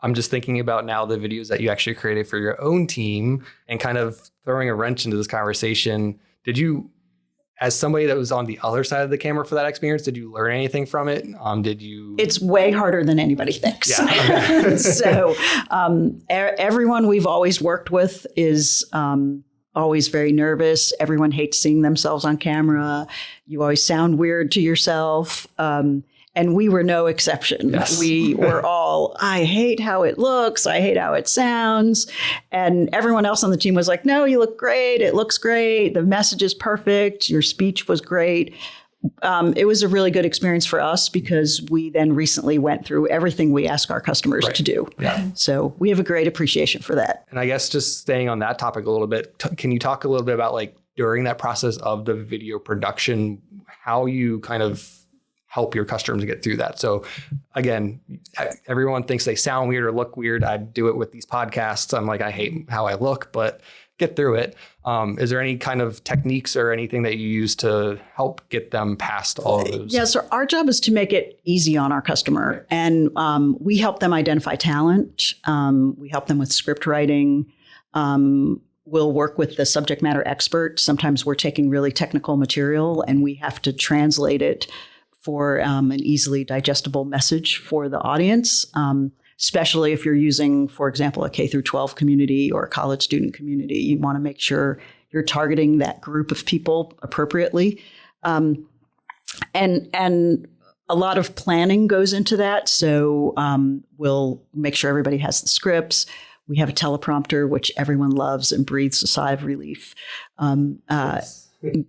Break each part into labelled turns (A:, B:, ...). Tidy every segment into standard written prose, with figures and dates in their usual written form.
A: I'm just thinking about now the videos that you actually created for your own team and kind of throwing a wrench into this conversation. Did you, as somebody that was on the other side of the camera for that experience, did you learn anything from it?
B: It's way harder than anybody thinks.
A: Yeah. Okay.
B: So everyone we've always worked with is always very nervous. Everyone hates seeing themselves on camera. You always sound weird to yourself. And we were no exception.
A: Yes.
B: We were all, I hate how it looks. I hate how it sounds. And everyone else on the team was like, no, you look great. It looks great. The message is perfect. Your speech was great. It was a really good experience for us because we then recently went through everything we ask our customers to do.
A: Yeah.
B: So we have a great appreciation for that.
A: And I guess just staying on that topic a little bit, can you talk a little bit about like during that process of the video production, how you kind of help your customers get through that? So again, everyone thinks they sound weird or look weird. I do it with these podcasts. I'm like, I hate how I look, but get through it. Is there any kind of techniques or anything that you use to help get them past all of those?
B: Yeah, so our job is to make it easy on our customer. And we help them identify talent. We help them with script writing. We'll work with the subject matter expert. Sometimes we're taking really technical material and we have to translate it for an easily digestible message for the audience, especially if you're using, for example, a K through 12 community or a college student community. You want to make sure you're targeting that group of people appropriately. And a lot of planning goes into that. So we'll make sure everybody has the scripts. We have a teleprompter, which everyone loves and breathes a sigh of relief.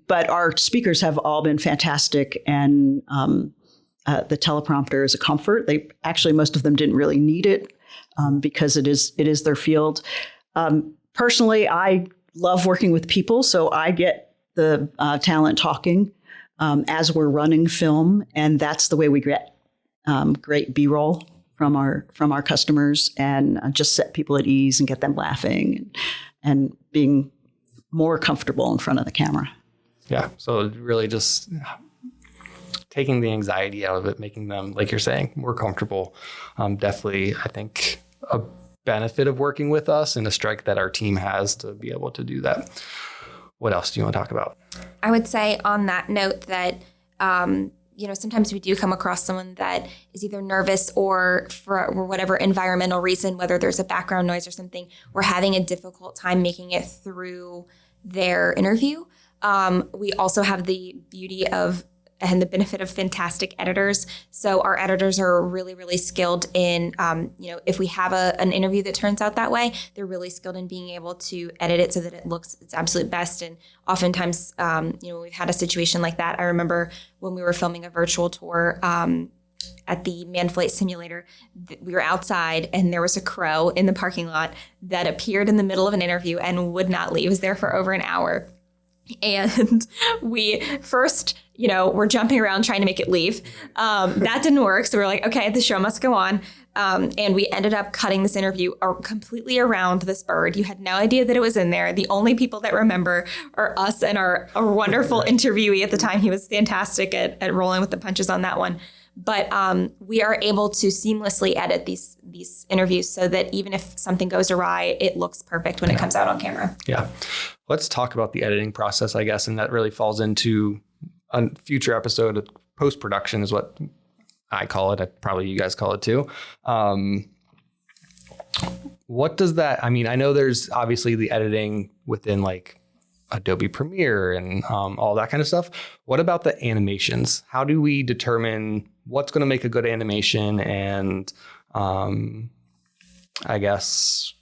B: But our speakers have all been fantastic, and the teleprompter is a comfort. Most of them didn't really need it because it is their field. Personally, I love working with people, so I get the talent talking as we're running film, and that's the way we get great B-roll from our customers, and just set people at ease and get them laughing and being more comfortable in front of the camera.
A: Yeah. So really just taking the anxiety out of it, making them, like you're saying, more comfortable. Definitely, I think, a benefit of working with us and a strength that our team has to be able to do that. What else do you want to talk about?
C: I would say on that note that, sometimes we do come across someone that is either nervous or for whatever environmental reason, whether there's a background noise or something, we're having a difficult time making it through their interview. We also have the beauty of and the benefit of fantastic editors. So our editors are really, really skilled in, if we have an interview that turns out that way, they're really skilled in being able to edit it so that it looks its absolute best. And oftentimes, we've had a situation like that. I remember when we were filming a virtual tour at the Man Flight Simulator, we were outside and there was a crow in the parking lot that appeared in the middle of an interview and would not leave. It was there for over an hour. And we first, we're jumping around trying to make it leave. That didn't work. So we're like, okay, the show must go on. And we ended up cutting this interview completely around this bird. You had no idea that it was in there. The only people that remember are us and our wonderful interviewee at the time. He was fantastic at rolling with the punches on that one. But we are able to seamlessly edit these interviews so that even if something goes awry, it looks perfect when it comes out on camera.
A: Yeah. Let's talk about the editing process, I guess. And that really falls into a future episode of post-production is what I call it. Probably you guys call it too. What does that, I know there's obviously the editing within like Adobe Premiere and all that kind of stuff. What about the animations? How do we determine what's going to make a good animation and I guess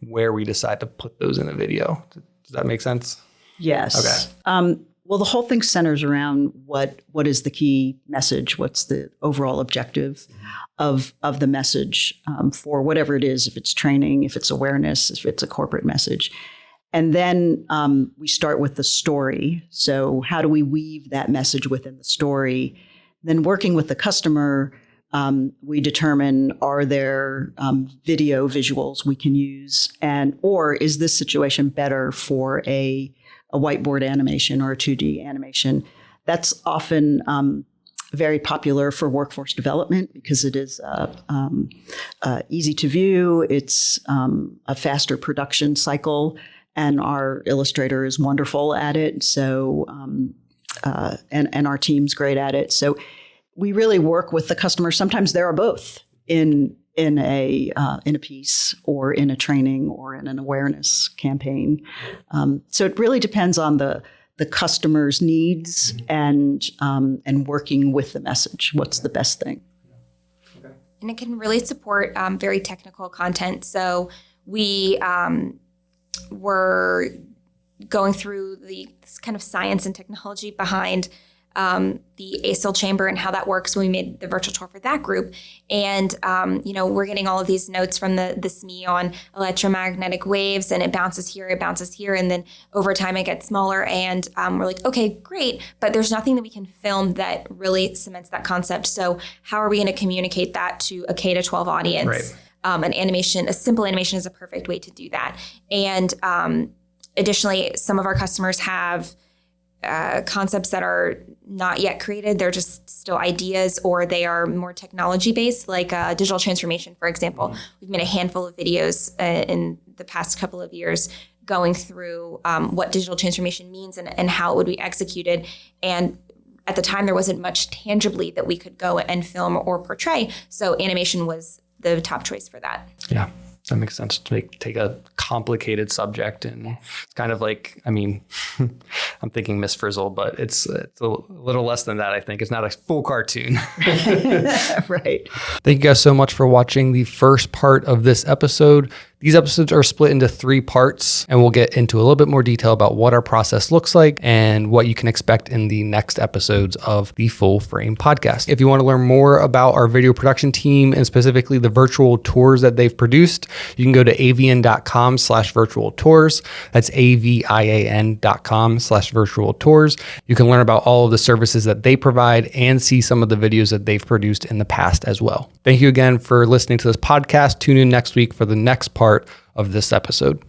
A: where we decide to put those in a video? Does that make sense?
B: Yes.
A: Okay.
B: Well, the whole thing centers around what is the key message? What's the overall objective of the message for whatever it is, if it's training, if it's awareness, if it's a corporate message. And then we start with the story. So how do we weave that message within the story? Then working with the customer, we determine, are there video visuals we can use? Or is this situation better for a whiteboard animation or a 2D animation? That's often very popular for workforce development because it is easy to view. It's a faster production cycle, and our illustrator is wonderful at it. So, and our team's great at it. So, we really work with the customer. Sometimes there are both in a piece or in a training or in an awareness campaign. So it really depends on the customer's needs and working with the message. What's the best thing?
C: And it can really support very technical content. So we were going through this kind of science and technology behind the ASIL chamber and how that works. We made the virtual tour for that group. And, we're getting all of these notes from the SME on electromagnetic waves, and it bounces here. And then over time it gets smaller. And we're like, okay, great. But there's nothing that we can film that really cements that concept. So how are we going to communicate that to a K-12 audience?
A: Right.
C: A simple animation is a perfect way to do that. And additionally, some of our customers have concepts that are not yet created. They're just still ideas, or they are more technology based, like digital transformation, for example. We've made a handful of videos in the past couple of years going through what digital transformation means and how it would be executed. And at the time, there wasn't much tangibly that we could go and film or portray. So animation was the top choice for that.
A: Yeah. That makes sense to take a complicated subject and it's kind of like, I'm thinking Miss Frizzle, but it's a little less than that, I think. It's not a full cartoon.
B: Right.
A: Thank you guys so much for watching the first part of this episode. These episodes are split into 3 parts, and we'll get into a little bit more detail about what our process looks like and what you can expect in the next episodes of the Full Frame podcast. If you want to learn more about our video production team and specifically the virtual tours that they've produced, you can go to avian.com/virtual tours. That's avian.com/virtual tours. You can learn about all of the services that they provide and see some of the videos that they've produced in the past as well. Thank you again for listening to this podcast. Tune in next week for the next part of this episode.